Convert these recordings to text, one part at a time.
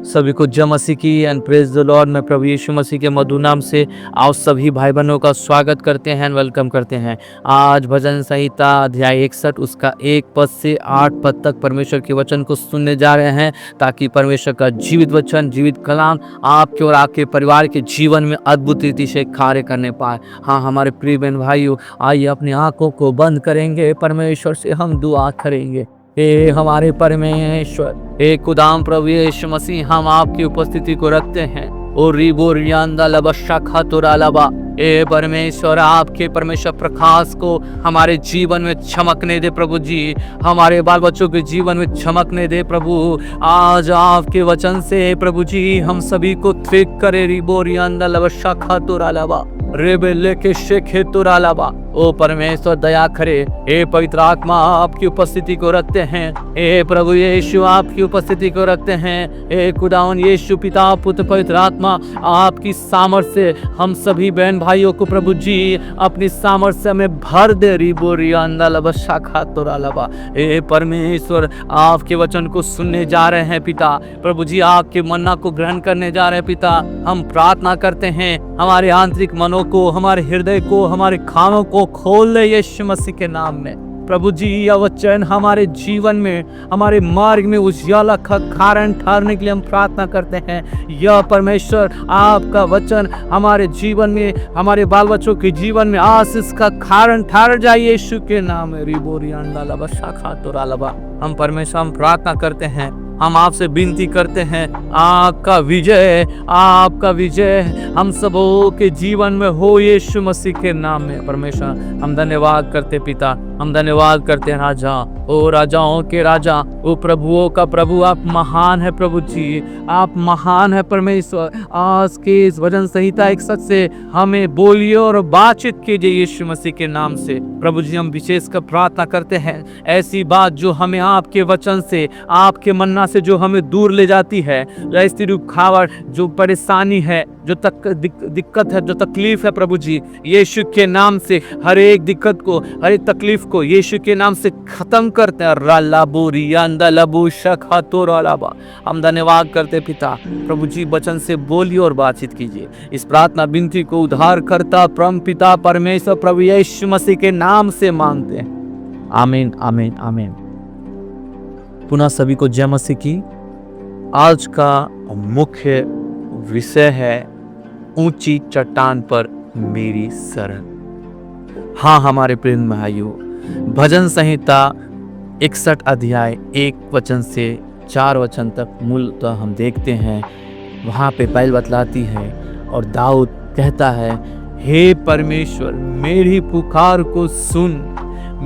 सभी को जय मसीह की एंड प्रेज द लॉर्ड। मैं प्रभु यीशु मसीह के मधुर नाम से आप सभी भाई बहनों का स्वागत करते हैं, वेलकम करते हैं। आज भजन संहिता अध्याय 61 उसका 1 पद से 8 पद तक परमेश्वर के वचन को सुनने जा रहे हैं, ताकि परमेश्वर का जीवित वचन, जीवित कलाम आपके और आपके परिवार के जीवन में अद्भुत रीति से कार्य करने पाए। हाँ हमारे प्रिय बहन भाइयों, आइए अपनी आंखों को बंद करेंगे, परमेश्वर से हम दुआ करेंगे। हे हमारे परमेश्वर, हे खुदाम प्रभु यीशु मसीह, हम आपकी उपस्थिति को रखते हैं। ओ रिबो रियांदा लबशा खातुरा लबा, ए परमेश्वर, आपके परमेश्वर प्रकाश को हमारे जीवन में चमकने दे प्रभु जी, हमारे बाल बच्चों के जीवन में चमकने दे प्रभु। आज आपके वचन से प्रभु जी हम सभी को ठीक करे। रिबो रियांदा लबशा खातुरा लबा, रेबे लेके शेखे तुरा लबा। ओ परमेश्वर दया करे। हे पवित्र आत्मा, आपकी उपस्थिति को रखते हैं। हे प्रभु यीशु, आपकी उपस्थिति को रखते हैं। हे खुदावन यीशु, पिता पुत्र पवित्र आत्मा, आपकी सामर्थ्य से हम सभी बहन भाइयों को प्रभु जी अपनी सामर्थ्य में भर दे। रिबो रियांदा लबा शाखा तोरा लबा। हे परमेश्वर, आपके वचन को सुनने जा रहे हैं पिता। प्रभु जी आपके मन्ना को ग्रहण करने जा रहे हैं पिता। हम प्रार्थना करते हैं, हमारे आंतरिक मनों को, हमारे हृदय को, हमारे कानों को खोल ले यीशु मसीह के नाम में। प्रभु जी यह वचन हमारे जीवन में, हमारे मार्ग में उजियाला का कारण ठहरने के लिए हम प्रार्थना करते हैं। यह परमेश्वर आपका वचन हमारे जीवन में, हमारे बाल बच्चों के जीवन में आशीष का कारण ठहर जाए यीशु के नाम में। रिबोरियांदा लबा शाखा तोरा लबा। हम परमेश्वर हम प्रार्थना करते हैं, हम आपसे विनती करते हैं, आपका विजय, आपका विजय हम सबों के जीवन में हो यीशु मसीह के नाम में। परमेश्वर हम धन्यवाद करते पिता, हम धन्यवाद करते हैं राजा, ओ राजाओं के राजा, ओ प्रभुओं का प्रभु, आप महान है प्रभु जी, आप महान है परमेश्वर। आज के इस भजन संहिता 61 से हमें बोलिए और बातचीत कीजिए यीशु मसीह के नाम से। प्रभु जी हम विशेष कर प्रार्थना करते हैं, ऐसी बात जो हमें आपके वचन से, आपके मन्ना से जो हमें दूर ले जाती है, ऐसी रुखावट, जो परेशानी है, जो दिक्कत है, जो तकलीफ है प्रभु जी, यीशु के नाम से हर एक दिक्कत को, हर एक तकलीफ को यीशु के नाम से खत्म करते हैं। हम धन्यवाद करते पिता। प्रभु जी वचन से बोलिए और बातचीत कीजिए। इस प्रार्थना विनती को उद्धार करता परम पिता परमेश्वर प्रभु यीशु मसीह के नाम से मांगते हैं, आमीन आमीन आमीन। पुनः सभी को जय मसीह की। आज का मुख्य विषय है ऊंची चट्टान पर मेरी शरण। हाँ हमारे प्रेम भाइयों, भजन संहिता 61 अध्याय 1 वचन से 4 वचन तक मूलतः हम देखते हैं। वहाँ पे पहल बतलाती है और दाऊद कहता है, हे परमेश्वर मेरी पुकार को सुन,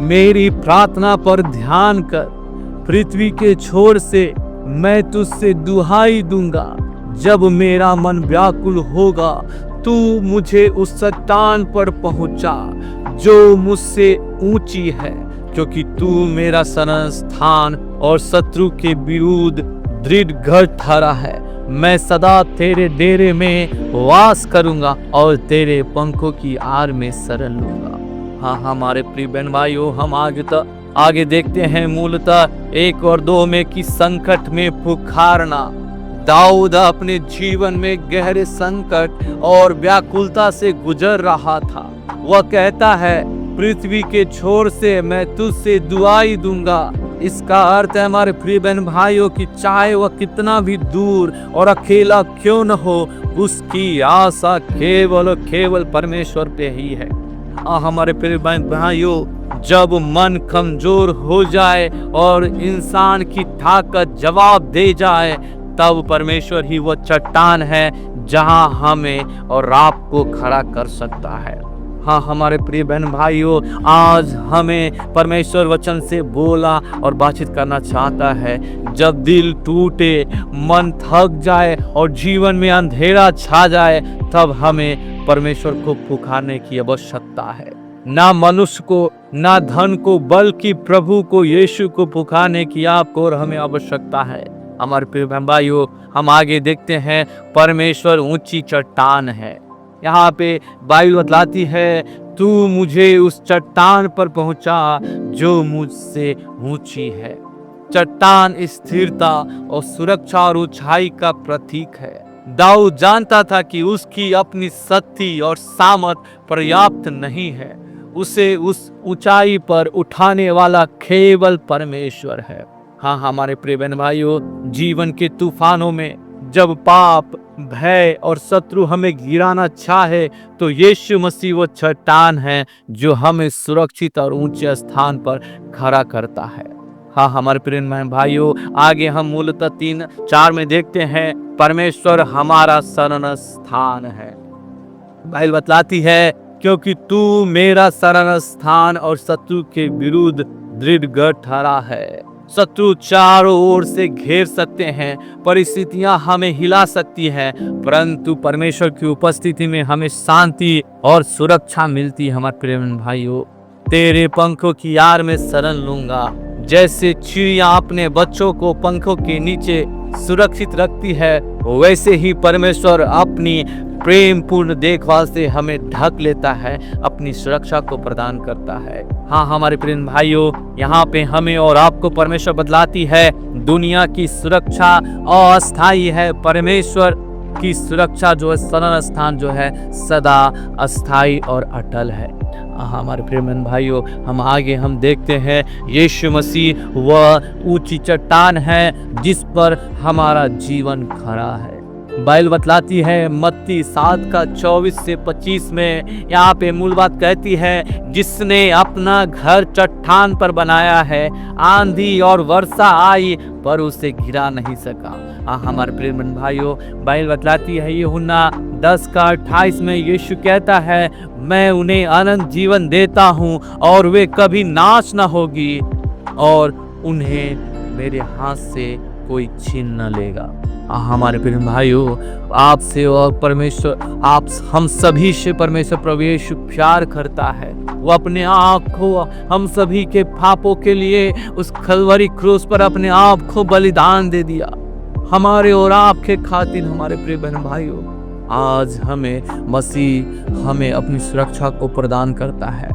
मेरी प्रार्थना पर ध्यान कर। पृथ्वी के छोर से मैं तुझसे दुहाई दूंगा। जब मेरा मन व्याकुल होगा, तू मुझे उस चट्टान पर पहुंचा जो मुझसे ऊंची है, क्योंकि तू मेरा शरण स्थान और शत्रु के विरुद्ध दृढ़ गढ़ ठहरा है। मैं सदा तेरे डेरे में वास करूंगा और तेरे पंखों की आड़ में शरण लूंगा। हाँ हमारे प्रिय बहन भाइयों, हम आगे देखते हैं मूलतः 1 और 2 में कि संकट में पुकारना। दाऊद अपने जीवन में गहरे संकट और व्याकुलता से गुजर रहा था। वह कहता है, पृथ्वी के छोर से मैं तुझसे दुआई दूंगा। इसका अर्थ है हमारे प्रिय बहन भाइयों कि चाहे वह कितना भी दूर और अकेला क्यों न हो, उसकी आशा केवल और केवल परमेश्वर पे ही है। हमारे प्रिय बहन भाइयों, जब मन कमजोर हो जाए और इंसान की ताकत जवाब दे जाए, तब परमेश्वर ही वो चट्टान है जहां हमें और आपको खड़ा कर सकता है। हाँ हमारे प्रिय बहन भाइयों, आज हमें परमेश्वर वचन से बोला और बातचीत करना चाहता है। जब दिल टूटे, मन थक जाए और जीवन में अंधेरा छा जाए, तब हमें परमेश्वर को पुकारने की आवश्यकता है। ना मनुष्य को, ना धन को, बल्कि प्रभु को, यीशु को पुकारने की आपको और हमें आवश्यकता है। हमारे प्रिय भाइयों, हम आगे देखते हैं, परमेश्वर ऊंची चट्टान है। यहाँ पे बाइबल बतलाती है, तू मुझे उस चट्टान पर पहुंचा जो मुझसे ऊंची है। चट्टान स्थिरता और सुरक्षा और ऊंचाई का प्रतीक है। दाऊद जानता था कि उसकी अपनी शक्ति और सामर्थ पर्याप्त नहीं है, उसे उस ऊंचाई पर उठाने वाला केवल परमेश्वर है। हाँ हमारे प्रिय बहन भाइयों, जीवन के तूफानों में जब पाप, भय और शत्रु हमें गिराना चाहे तो यीशु मसीह वो चट्टान है जो हमें सुरक्षित और ऊंचे स्थान पर खड़ा करता है। हाँ हमारे प्रिय बहन भाइयों, आगे हम मूलतः 3-4 में देखते हैं, परमेश्वर हमारा शरण स्थान है। बाइबल बतलाती है, क्योंकि तू मेरा शरण स्थान और शत्रु के विरुद्ध दृढ़ गढ़ ठहरा है। शत्रु चारों ओर से घेर सकते हैं, परिस्थितियां हमें हिला सकती हैं, परंतु परमेश्वर की उपस्थिति में हमें शांति और सुरक्षा मिलती है। हमारे प्रिय भाइयों, तेरे पंखों की आड़ में शरण लूंगा। जैसे चिड़िया अपने बच्चों को पंखों के नीचे सुरक्षित रखती है, वैसे ही परमेश्वर अपनी प्रेम पूर्ण देखभाल से हमें ढक लेता है, अपनी सुरक्षा को प्रदान करता है। हाँ हमारे प्रिय भाइयों, यहाँ पे हमें और आपको परमेश्वर बतलाती है, दुनिया की सुरक्षा अस्थायी है, परमेश्वर की सुरक्षा जो है, शरण स्थान जो है, सदा अस्थायी और अटल है। हमारे प्रिय भाइयों, हम देखते हैं, यीशु मसीह वह ऊंची चट्टान है जिस पर हमारा जीवन खड़ा है। बाइबल बतलाती है, मत्ती 7:24-25 में यहाँ पे मूल बात कहती है, जिसने अपना घर चट्टान पर बनाया है, आंधी और वर्षा आई पर उसे गिरा नहीं सका। हमारे प्रिय भाइयों, बाइबल बतलाती है, यूहन्ना 10:28 में यीशु कहता है, मैं उन्हें अनंत जीवन देता हूँ और वे कभी नाश न होगी और उन्हें मेरे हाथ से कोई छीन न लेगा। हमारे प्रिय भाइयों, आपसे और परमेश्वर, आप हम सभी से परमेश्वर प्रभु यीशु प्यार करता है। वो अपने आप को हम सभी के पापों के लिए उस कलवरी क्रूस पर अपने आप को बलिदान दे दिया, हमारे और आपके खातिर। हमारे प्रिय बहन भाइयों, आज मसीह हमें अपनी सुरक्षा को प्रदान करता है।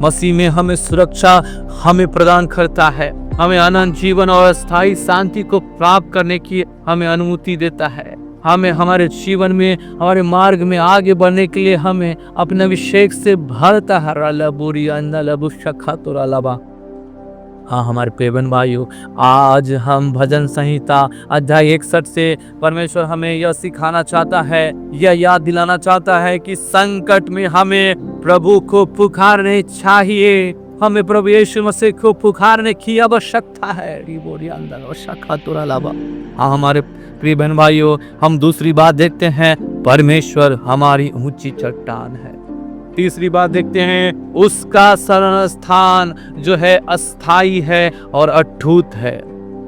मसीह में हमें सुरक्षा हमें प्रदान करता है, हमें अनंत जीवन और स्थायी शांति को प्राप्त करने की हमें अनुमति देता है। हमें हमारे जीवन में, हमारे मार्ग में आगे बढ़ने के लिए हमें अपने अभिषेक से भरता है। हाँ हमारे पेवन भाइयों, आज हम भजन संहिता अध्याय 61 से परमेश्वर हमें यह सिखाना चाहता है, यह याद दिलाना चाहता है कि संकट में हमें प्रभु को पुकारने चाहिए, हमें प्रभु यीशु मसीह को पुकारने की आवश्यकता है। हाँ हमारे प्रिय बहन भाइयों, हम दूसरी बात देखते हैं, परमेश्वर हमारी ऊंची चट्टान है। तीसरी बात देखते हैं, उसका शरण स्थान जो है अस्थाई है और अटूट है।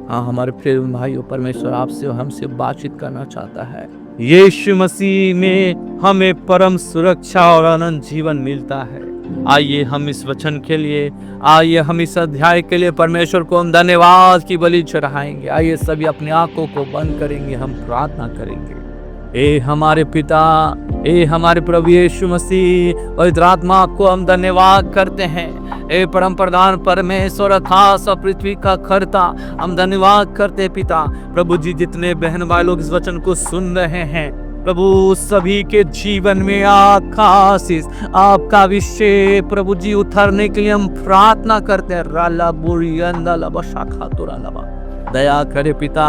हाँ हमारे प्रिय भाइयों, परमेश्वर आपसे और हमसे बातचीत करना चाहता है। यीशु मसीह में हमें परम सुरक्षा और अनंत जीवन मिलता है। आइए हम इस वचन के लिए, आइए हम इस अध्याय के लिए परमेश्वर को हम धन्यवाद की बलि चढ़ाएंगे। आइए सभी अपनी आंखों को बंद करेंगे, हम प्रार्थना करेंगे। ए हमारे पिता, ए हमारे प्रभु यीशु मसीह, पवित्र आत्मा को हम धन्यवाद करते हैं। ए परम प्रधान परमेश्वर, आकाश और पृथ्वी का कर्ता, हम धन्यवाद करते हैं पिता। प्रभु जी, जितने बहन भाई लोग इस वचन को सुन रहे हैं, प्रभु सभी के जीवन में आपका आशीष, आपका अभिषेक प्रभु जी उतरने के लिए हम प्रार्थना करते हैं। राला बुरी अंदला बशाखा तो राला, दया करे पिता,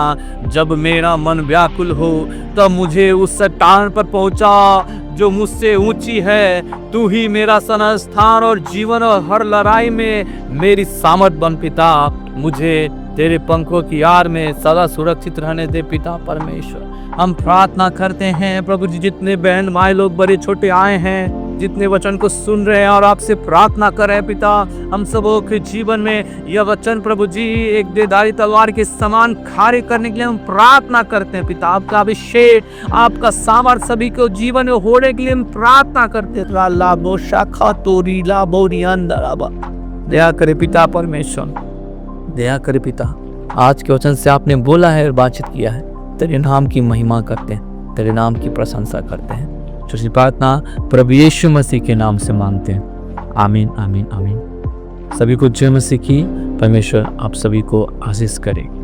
जब मेरा मन व्याकुल हो तब मुझे उस चट्टान पर पहुंचा जो मुझसे ऊंची है। तू ही मेरा शरण स्थान और जीवन और हर लड़ाई में मेरी सामर्थ बन पिता। मुझे तेरे पंखों की आड़ में सदा सुरक्षित रहने दे पिता परमेश्वर। हम प्रार्थना करते हैं प्रभु जी, जितने बहन भाई लोग बड़े छोटे आए हैं, जितने वचन को सुन रहे हैं और आपसे प्रार्थना कर रहे हैं पिता, हम सबों के जीवन में यह वचन प्रभु जी एक देदारी तलवार के समान कार्य करने के लिए हम प्रार्थना करते हैं पिता। आपका अभिषेक, आपका सामर्थ सभी को जीवन में होने के लिए हम प्रार्थना करते हैं। दया करे पिता परमेश्वर, दया करे पिता। आज के वचन से आपने बोला है और बातचीत किया है, तेरे नाम की महिमा करते हैं, तेरे नाम की प्रशंसा करते हैं। छोटी प्रार्थना प्रभु यीशु मसीह के नाम से मांगते हैं, आमीन आमीन आमीन। सभी को जय मसीह की परमेश्वर आप सभी को आशीष करे।